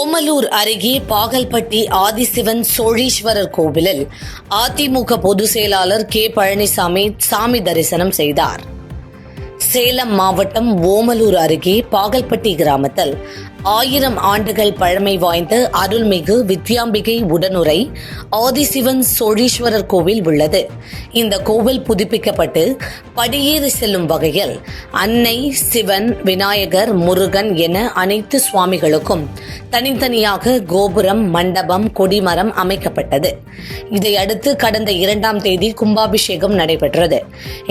ஓமலூர் அருகே பாகல்பட்டி ஆதிசிவன் சோழீஸ்வரர் கோவிலில் அதிமுக பொதுச் செயலாளர் கே பழனிசாமி சாமி தரிசனம் செய்தார். சேலம் மாவட்டம் ஓமலூர் அருகே பாகல்பட்டி கிராமத்தில் 1000 ஆண்டுகள் பழமை வாய்ந்த அருள்மிகு வித்யாம்பிகை உடனுறை ஆதிசிவன் சோழீஸ்வரர் கோவில் உள்ளது. இந்த கோவில் புதுப்பிக்கப்பட்டு படியேறி செல்லும் வகையில் அன்னை, சிவன், விநாயகர், முருகன் என அனைத்து சுவாமிகளுக்கும் தனித்தனியாக கோபுரம், மண்டபம், கொடிமரம் அமைக்கப்பட்டது. இதையடுத்து கடந்த 2ஆம் தேதி கும்பாபிஷேகம் நடைபெற்றது.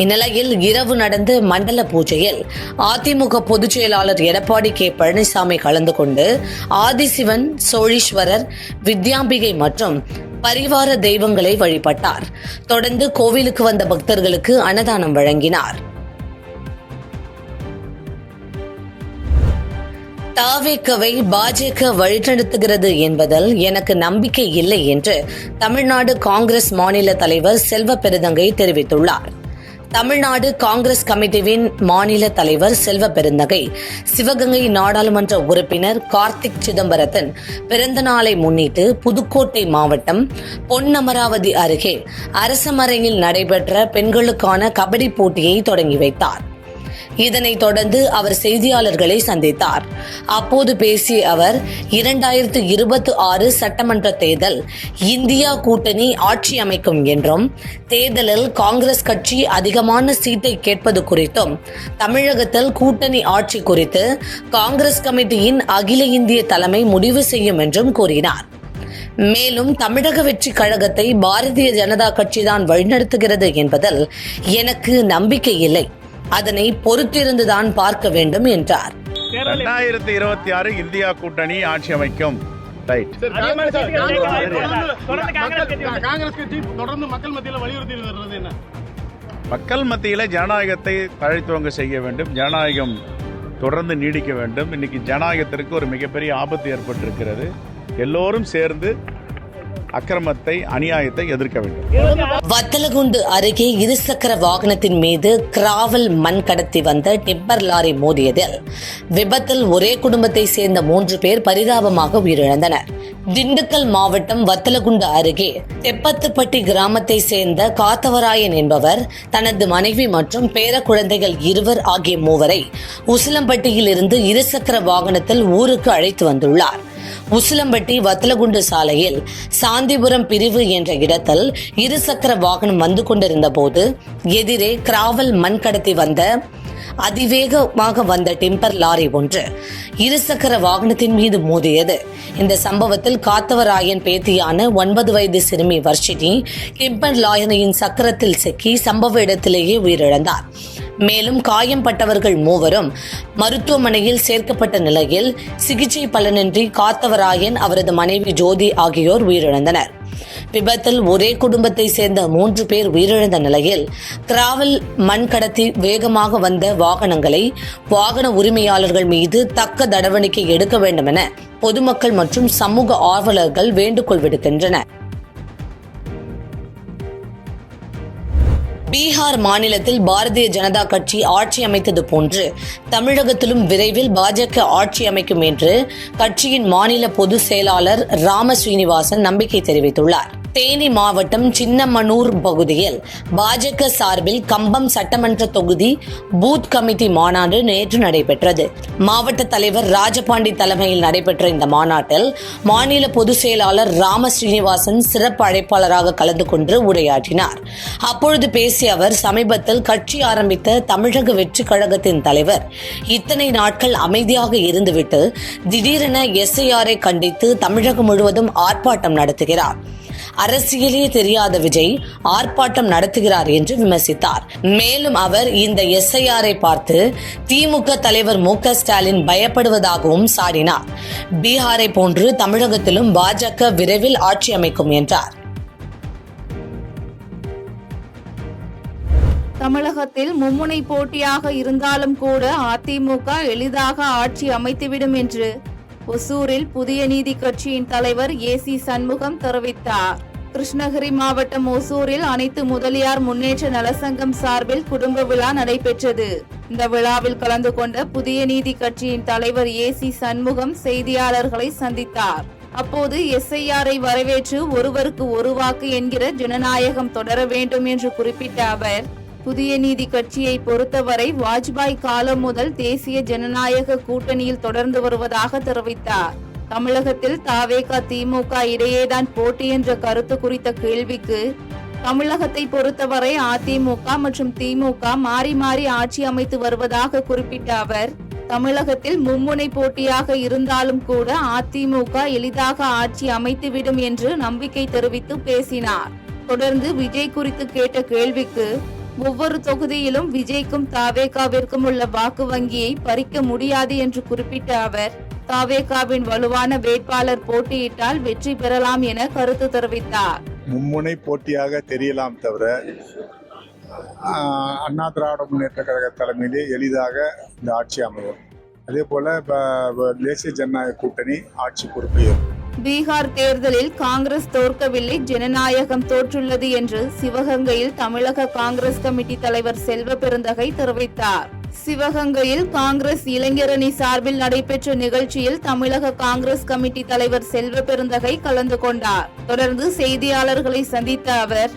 இந்நிலையில் இரவு நடந்த மண்டல பூஜையில் அதிமுக பொதுச் செயலாளர் எடப்பாடி கே பழனிசாமி கலந்து கொண்டு ஆதிசிவன், சோழீஸ்வரர், வித்யாம்பிகை மற்றும் பரிவார தெய்வங்களை வழிபட்டார். தொடர்ந்து கோவிலுக்கு வந்த பக்தர்களுக்கு அன்னதானம் வழங்கினார். தாவேக்கவை பாஜக வழிநடத்துகிறது என்பதில் எனக்கு நம்பிக்கை இல்லை என்று தமிழ்நாடு காங்கிரஸ் மாநில தலைவர் செல்வ பெருந்தகை தெரிவித்துள்ளார். தமிழ்நாடு காங்கிரஸ் கமிட்டியின் மாநில தலைவர் செல்வ பெருந்தகை சிவகங்கை நாடாளுமன்ற உறுப்பினர் கார்த்திக் சிதம்பரத்தின் பிறந்த நாளை முன்னிட்டு புதுக்கோட்டை மாவட்டம் பொன்னமராவதி அருகே அரசமரையில் நடைபெற்ற பெண்களுக்கான கபடி போட்டியை தொடங்கி வைத்தார். இதனைத் தொடர்ந்து அவர் செய்தியாளர்களை சந்தித்தார். அப்போது பேசிய அவர் 2026 சட்டமன்ற தேர்தல் இந்தியா கூட்டணி ஆட்சி அமைக்கும் என்றும், தேர்தலில் காங்கிரஸ் கட்சி அதிகமான சீட்டை கேட்பது குறித்தும், தமிழகத்தில் கூட்டணி ஆட்சி குறித்து காங்கிரஸ் கமிட்டியின் அகில இந்திய தலைமை முடிவு செய்யும் என்றும் கூறினார். மேலும் தமிழக வெற்றி கழகத்தை பாரதிய ஜனதா கட்சிதான் வழிநடத்துகிறது என்பதில் எனக்கு நம்பிக்கை இல்லை. அதனை பொறுத்திருந்துதான் பார்க்க வேண்டும் என்றார். 2026 இந்தியா கூட்டணி ஆட்சி அமைக்கும். மக்கள் மத்தியில ஜனநாயகத்தை தழைத்துவங்க செய்ய வேண்டும். ஜனநாயகம் தொடர்ந்து நீடிக்க வேண்டும். இன்னைக்கு ஜனநாயகத்திற்கு ஒரு மிகப்பெரிய ஆபத்து ஏற்பட்டிருக்கிறது. எல்லோரும் சேர்ந்து அக்கிரமத்தை, அநியாயத்தை எதிர்க்க வேண்டும். வத்தலகுண்டு அருகே இருசக்கர வாகனத்தின் மீது கிராவல் மண் கடத்தி வந்த டிப்பர் லாரி மோதியதில் விபத்தில் ஒரே குடும்பத்தை சேர்ந்த 3 பேர் பரிதாபமாக உயிரிழந்தனர். திண்டுக்கல் மாவட்டம் வத்தலகுண்டு அருகே தெப்பத்துப்பட்டி கிராமத்தை சேர்ந்த காத்தவராயன் என்பவர் தனது மனைவி மற்றும் பேர குழந்தைகள் 2 ஆகிய 3 உசிலம்பட்டியில் இருந்து இருசக்கர வாகனத்தில் ஊருக்கு அழைத்து வந்துள்ளார். உசிலம்பட்டி வத்தலகுண்டு சாலையில் சாந்திபுரம் பிரிவு என்ற இடத்தில் இருசக்கர வாகனம் வந்து கொண்டிருந்த போது எதிரே கிராவல் மண் கடத்தி வந்த அதிவேகமாக வந்த டிம்பர் லாரி ஒன்று இருசக்கர வாகனத்தின் மீது மோதியது. இந்த சம்பவத்தில் காத்தவராயன் பேத்தியான 9 வயது சிறுமி வர்ஷினி டிம்பர் லாரியின் சக்கரத்தில் சிக்கி சம்பவ இடத்திலேயே உயிரிழந்தார். மேலும் காயம்பட்டவர்கள் 3 மருத்துவமனையில் சேர்க்கப்பட்ட நிலையில் சிகிச்சை பலனின்றி காத்தவராயன், அவரது மனைவி ஜோதி ஆகியோர் உயிரிழந்தனர். விபத்தில் ஒரே குடும்பத்தை சேர்ந்த 3 பேர் உயிரிழந்த நிலையில் கிராவல் மண் கடத்தி வேகமாக வந்த வாகனங்களை வாகன உரிமையாளர்கள் மீது தக்க நடவடிக்கை எடுக்க வேண்டும் என பொதுமக்கள் மற்றும் சமூக ஆர்வலர்கள் வேண்டுகோள் விடுக்கின்றனர். பீகார் மாநிலத்தில் பாரதிய ஜனதா கட்சி ஆட்சி அமைத்தது போன்று தமிழகத்திலும் விரைவில் பாஜக ஆட்சி அமைக்கும் என்று கட்சியின் மாநில பொதுச் செயலாளர் ராம ஸ்ரீனிவாசன் நம்பிக்கை தெரிவித்துள்ளார். தேனி மாவட்டம் சின்னமனூர் பகுதியில் பாஜக சார்பில் கம்பம் சட்டமன்ற தொகுதி பூத் கமிட்டி மாநாடு நேற்று நடைபெற்றது. மாவட்ட தலைவர் ராஜபாண்டி தலைமையில் நடைபெற்ற இந்த மாநாட்டில் மாநில பொதுச் செயலாளர் ராம ஸ்ரீனிவாசன் சிறப்பு அழைப்பாளராக கலந்து கொண்டு உரையாற்றினார். அப்பொழுது பேசிய அவர், சமீபத்தில் கட்சி ஆரம்பித்த தமிழக வெற்றி கழகத்தின் தலைவர் இத்தனை நாட்கள் அமைதியாக இருந்துவிட்டு திடீரென SIR கண்டித்து தமிழகம் முழுவதும் ஆர்ப்பாட்டம் நடத்துகிறார். அரசியலே தெரியாத விஜய் ஆர்ப்பாட்டம் நடத்துகிறார் என்று விமர்சித்தார். மேலும் அவர் இந்த SIR பார்த்து திமுக தலைவர் மு.க. ஸ்டாலின் பயப்படுவதாகவும் சாடினார். பீகாரை போன்று தமிழகத்திலும் பாஜக விரைவில் ஆட்சி அமைக்கும் என்றார். தமிழகத்தில் மும்முனை போட்டியாக இருந்தாலும் கூட அதிமுக எளிதாக ஆட்சி அமைத்துவிடும் என்று ஒசூரில் புதிய நீதி கட்சியின் தலைவர் AC சண்முகம் தெரிவித்தார். கிருஷ்ணகிரி மாவட்டம் ஓசூரில் அனைத்து முதலியார் முன்னேற்ற நலசங்கம் சார்பில் குடும்ப விழா நடைபெற்றது. இந்த விழாவில் கலந்து கொண்ட புதிய நீதி கட்சியின் தலைவர் ஏசி சண்முகம் செய்தியாளர்களை சந்தித்தார். அப்போது எஸ்ஐஆரை வரவேற்று ஒருவருக்கு ஒரு வாக்கு என்கிற ஜனநாயகம் தொடர வேண்டும் என்று குறிப்பிட்ட அவர், புதிய நீதி கட்சியை பொறுத்தவரை வாஜ்பாய் காலம் முதல் தேசிய ஜனநாயக கூட்டணியில் தொடர்ந்து வருவதாக தெரிவித்தார். தமிழகத்தில் தவேக திமுக இடையேதான் போட்டி என்ற கருத்து குறித்த கேள்விக்கு, தமிழகத்தை பொறுத்தவரை அதிமுக மற்றும் திமுக மாறி மாறி ஆட்சி அமைத்து வருவதாக குறிப்பிட்ட அவர், தமிழகத்தில் மும்முனை போட்டியாக இருந்தாலும் கூட அதிமுக எளிதாக ஆட்சி அமைத்துவிடும் என்று நம்பிக்கை தெரிவித்து பேசினார். தொடர்ந்து விஜய் குறித்து கேட்ட கேள்விக்கு, ஒவ்வொரு தொகுதியிலும் விஜய்க்கும் தவேகாவிற்கும் உள்ள வாக்கு வங்கியை பறிக்க முடியாது என்று குறிப்பிட்ட அவர், தவேகாவின் வலுவான வேட்பாளர் போட்டியிட்டால் வெற்றி பெறலாம் என கருத்து தெரிவித்தார். மும்முனை போட்டியாக தெரியலாம் தவிர அண்ணா திராவிட முன்னேற்ற கழக தலைமையிலே எளிதாக இந்த ஆட்சி அமையும். அதே போல தேசிய ஜனநாயக கூட்டணி ஆட்சி பொறுப்பை ஏற்கும். பீகார் தேர்தலில் காங்கிரஸ் தோற்கவில்லை, ஜனநாயகம் தோற்றுள்ளது என்று சிவகங்கையில் தமிழக காங்கிரஸ் கமிட்டி தலைவர் செல்வ பெருந்தகை தெரிவித்தார். சிவகங்கையில் காங்கிரஸ் இளைஞரணி சார்பில் நடைபெற்ற நிகழ்ச்சியில் தமிழக காங்கிரஸ் கமிட்டி தலைவர் செல்வ பெருந்தகை கலந்து கொண்டார். தொடர்ந்து செய்தியாளர்களை சந்தித்த அவர்,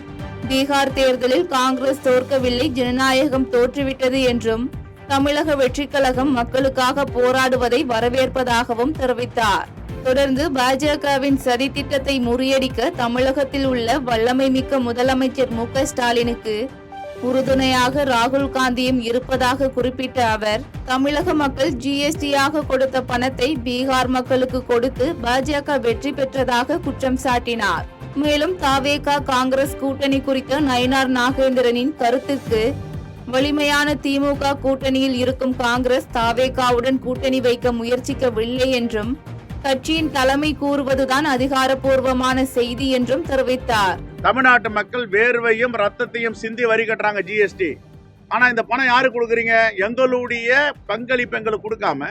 பீகார் தேர்தலில் காங்கிரஸ் தோற்கவில்லை, ஜனநாயகம் தோற்றுவிட்டது என்றும், தமிழக வெற்றி கழகம் மக்களுக்காக போராடுவதை வரவேற்பதாகவும் தெரிவித்தார். தொடர்ந்து பாஜகவின் சதி திட்டத்தை முறியடிக்க தமிழகத்தில் உள்ள வல்லமை மிக்க முதலமைச்சர் மு.க. ஸ்டாலினுக்கு உறுதுணையாக ராகுல் காந்தியும் இருப்பதாக குறிப்பிட்ட அவர், தமிழக மக்கள் ஜிஎஸ்டியாக கொடுத்த பணத்தை பீகார் மக்களுக்கு கொடுத்து பாஜக வெற்றி பெற்றதாக குற்றம் சாட்டினார். மேலும் தவேக காங்கிரஸ் கூட்டணி குறித்த நயினார் நாகேந்திரனின் கருத்துக்கு, வலிமையான திமுக கூட்டணியில் இருக்கும் காங்கிரஸ் தவேகாவுடன் கூட்டணி வைக்க முயற்சிக்கவில்லை என்றும், கட்சியின் தலைமை கூறுவதுதான் அதிகாரப்பூர்வமான செய்தி என்றும் தெரிவித்தார். தமிழ்நாட்டு மக்கள் வேர்வையும் ரத்தத்தையும் சிந்தி வரி கட்டுறாங்க ஜிஎஸ்டி. ஆனா இந்த பணம் யாரு கொடுக்குறீங்க? எங்களுடைய பங்களிப்பு எங்களுக்கு கொடுக்காம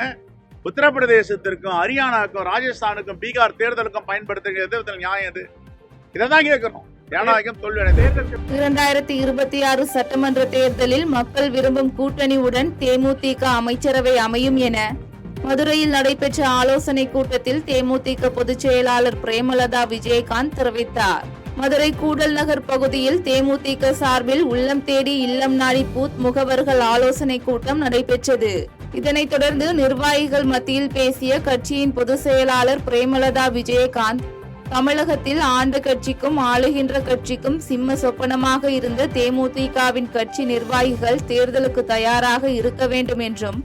உத்தரப்பிரதேசத்திற்கும் ஹரியானாவுக்கும் ராஜஸ்தானுக்கும் பீகார் தேர்தலுக்கும் பயன்படுத்துகிறது நியாயம் எது? இதான் கேட்கணும். 2026 சட்டமன்ற தேர்தலில் மக்கள் விரும்பும் கூட்டணியுடன் தேமுதிக அமைச்சரவை அமையும் என மதுரையில் நடைபெற்ற ஆலோசனை கூட்டத்தில் தேமுதிக பொதுச் செயலாளர் பிரேமலதா விஜயகாந்த் தெரிவித்தார். மதுரை கூடல் நகர் பகுதியில் தேமுதிக சார்பில் உள்ளம் தேடி இல்லம் நாடி பூத் முகவர்கள் ஆலோசனை கூட்டம் நடைபெற்றது. இதனைத் தொடர்ந்து நிர்வாகிகள் மத்தியில் பேசிய கட்சியின் பொதுச் செயலாளர் பிரேமலதா விஜயகாந்த், தமிழகத்தில் ஆண்ட கட்சிக்கும் ஆளுகின்ற கட்சிக்கும் சிம்ம சொப்பனமாக இருந்த தேமுதிகவின் கட்சி நிர்வாகிகள் தேர்தலுக்கு தயாராக இருக்க வேண்டும் என்றும்,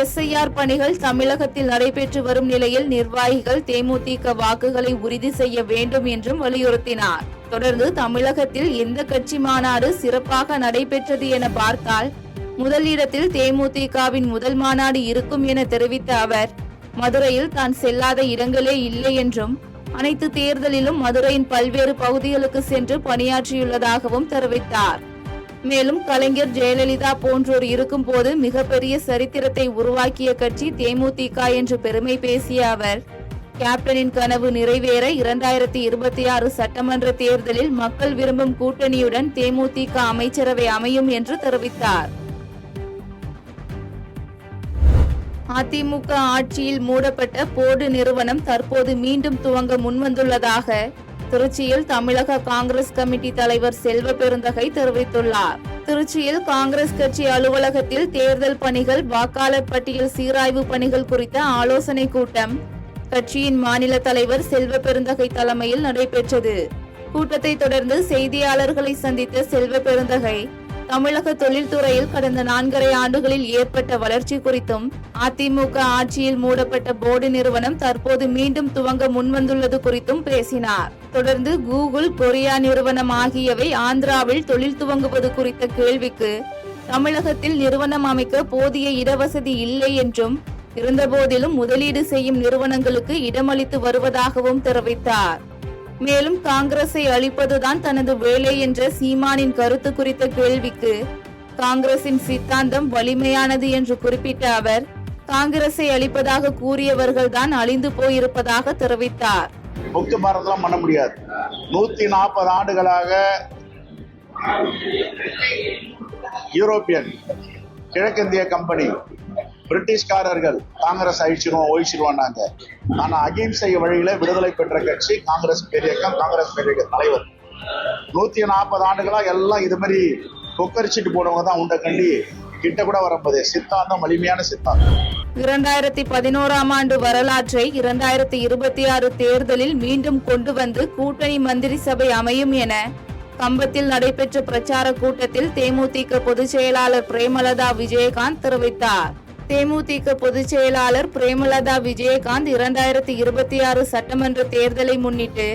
எஸ்ஐஆர் பணிகள் தமிழகத்தில் நடைபெற்று வரும் நிலையில் நிர்வாகிகள் தேமுதிக வாக்குகளை உறுதி செய்ய வேண்டும் என்றும் வலியுறுத்தினார். தொடர்ந்து தமிழகத்தில் எந்த கட்சி மாநாடு சிறப்பாக நடைபெற்றது என பார்த்தால் முதலிடத்தில் தேமுதிகவின் முதல் மாநாடு இருக்கும் என தெரிவித்த அவர், மதுரையில் தான் செல்லாத இடங்களே இல்லை என்றும், அனைத்து தேர்தலிலும் மதுரையின் பல்வேறு பகுதிகளுக்கு சென்று பணியாற்றியுள்ளதாகவும் தெரிவித்தார். மேலும் கலைஞர் ஜெயலலிதா போன்றோர் இருக்கும் போது மிகப்பெரிய சரித்திரத்தை உருவாக்கிய கட்சி தேமுதிக என்று பெருமை பேசிய அவர், கேப்டனின் கனவு நிறைவேற 2026 சட்டமன்ற தேர்தலில் மக்கள் விரும்பும் கூட்டணியுடன் தேமுதிக அமைச்சரவை அமையும் என்று தெரிவித்தார். அதிமுக ஆட்சியில் மூடப்பட்ட போர்டு நிறுவனம் தற்போது மீண்டும் துவங்க முன்வந்துள்ளதாக திருச்சியில் தமிழக காங்கிரஸ் கமிட்டி தலைவர் செல்வ பெருந்தகை தெரிவித்துள்ளார். திருச்சியில் காங்கிரஸ் கட்சி அலுவலகத்தில் தேர்தல் பணிகள், வாக்காளர் பட்டியல் சீராய்வு பணிகள் குறித்த ஆலோசனை கூட்டம் கட்சியின் மாநில தலைவர் செல்வ பெருந்தகை தலைமையில் நடைபெற்றது. கூட்டத்தை தொடர்ந்து செய்தியாளர்களை சந்தித்த செல்வ பெருந்தகை, தமிழக தொழில்துறையில் கடந்த 4.5 ஆண்டுகளில் ஏற்பட்ட வளர்ச்சி குறித்தும், அதிமுக ஆட்சியில் மூடப்பட்ட போர்டு நிறுவனம் தற்போது மீண்டும் துவங்க முன்வந்துள்ளது குறித்தும் பேசினார். தொடர்ந்து கூகுள், கொரியா நிறுவனம் ஆகியவை ஆந்திராவில் தொழில் துவங்குவது குறித்த கேள்விக்கு, தமிழகத்தில் நிறுவனம் அமைக்க போதிய இடவசதி இல்லை என்றும், இருந்தபோதிலும் முதலீடு செய்யும் நிறுவனங்களுக்கு இடமளித்து வருவதாகவும் தெரிவித்தார். மேலும் காங்கிரஸை அழிப்பதுதான் தனது வேலை என்ற சீமானின் கருத்து குறித்த கேள்விக்கு, காங்கிரசின் சித்தாந்தம் வலிமையானது என்று குறிப்பிட்ட அவர், காங்கிரஸை அழிப்பதாக கூறியவர்கள்தான் அழிந்து போயிருப்பதாக தெரிவித்தார். முக்து பாரதெல்லாம் பண்ண முடியாது. 140 ஆண்டுகளாக யூரோப்பியன் கிழக்கிந்திய கம்பெனி பிரிட்டிஷ்காரர்கள் காங்கிரஸ் ஒழிச்சிருவாங்க. ஆனா அகிம்சை வழியில விடுதலை பெற்ற கட்சி காங்கிரஸ் பேரியக்கம், காங்கிரஸ் பேரியக்க தலைவர். 140 ஆண்டுகளா எல்லாம் இது மாதிரி கொக்கரிச்சிட்டு போனவங்க தான் உண்ட கண்டி கிட்ட கூட வரும்போது சித்தாந்தம் வலிமையான சித்தாந்தம். 2011 ஆண்டு வரலாற்றை 2026 தேர்தலில் மீண்டும் கொண்டு வந்து கூட்டணி மந்திரி சபை அமையும் என கம்பத்தில் நடைபெற்ற பிரச்சார கூட்டத்தில் தேமுதிக பொதுச் செயலாளர் பிரேமலதா விஜயகாந்த் தெரிவித்தார். தேமுதிக பொதுச் செயலாளர் பிரேமலதா விஜயகாந்த் 2026 சட்டமன்ற தேர்தலை முன்னிட்டு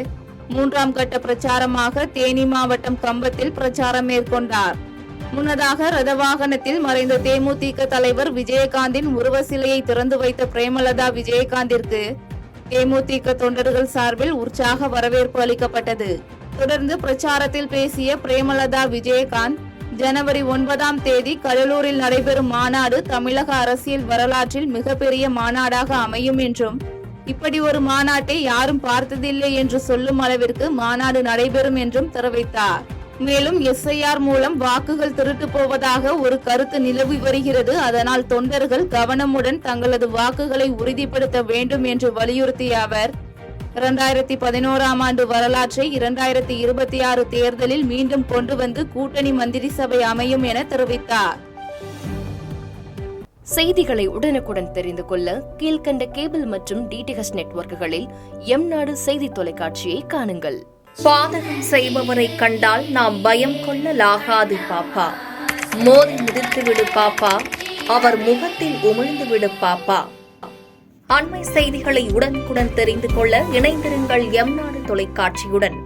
3ஆம் கட்ட பிரச்சாரமாக தேனி மாவட்டம் கம்பத்தில் பிரச்சாரம் மேற்கொண்டார். முன்னதாக ரத வாகனத்தில் மறைந்த தேமுதிக தலைவர் விஜயகாந்தின் உருவ சிலையை திறந்து வைத்த பிரேமலதா விஜயகாந்திற்கு தேமுதிக தொண்டர்கள் சார்பில் உற்சாக வரவேற்பு அளிக்கப்பட்டது. தொடர்ந்து பிரச்சாரத்தில் பேசிய பிரேமலதா விஜயகாந்த், ஜனவரி 9ஆம் தேதி கடலூரில் நடைபெறும் மாநாடு தமிழக அரசியல் வரலாற்றில் மிகப்பெரிய மாநாடாக அமையும் என்றும், இப்படி ஒரு மாநாட்டை யாரும் பார்த்ததில்லை என்று சொல்லும் அளவிற்கு மாநாடு நடைபெறும் என்றும் தெரிவித்தார். மேலும் SIR மூலம் வாக்குகள் திருட்டு போவதாக ஒரு கருத்து நிலவி வருகிறது. அதனால் தொண்டர்கள் கவனமுடன் தங்களது வாக்குகளை உறுதிப்படுத்த வேண்டும் என்று வலியுறுத்திய அவர், 2011ஆம் ஆண்டு வரலாற்றை 2026 தேர்தலில் மீண்டும் கொண்டு வந்து கூட்டணி மந்திரி சபை அமையும் என தெரிவித்தார். செய்திகளை உடனுக்குடன் தெரிந்து கொள்ள கீழ்கண்ட கேபிள் மற்றும் DTH நெட்வொர்க்குகளில் எம்நாடு செய்தி தொலைக்காட்சியை காணுங்கள். பாதகம் செய்பவரை கண்டால் நாம் பயம் கொள்ளலாகாது பாப்பா. மோதி மிதித்து விடு பாப்பா, அவர் முகத்தில் உமிழ்ந்து விடு பாப்பா. அண்மை செய்திகளை உடனுக்குடன் தெரிந்து கொள்ள இணைந்திருங்கள் எம்நாடு தொலைக்காட்சியுடன்.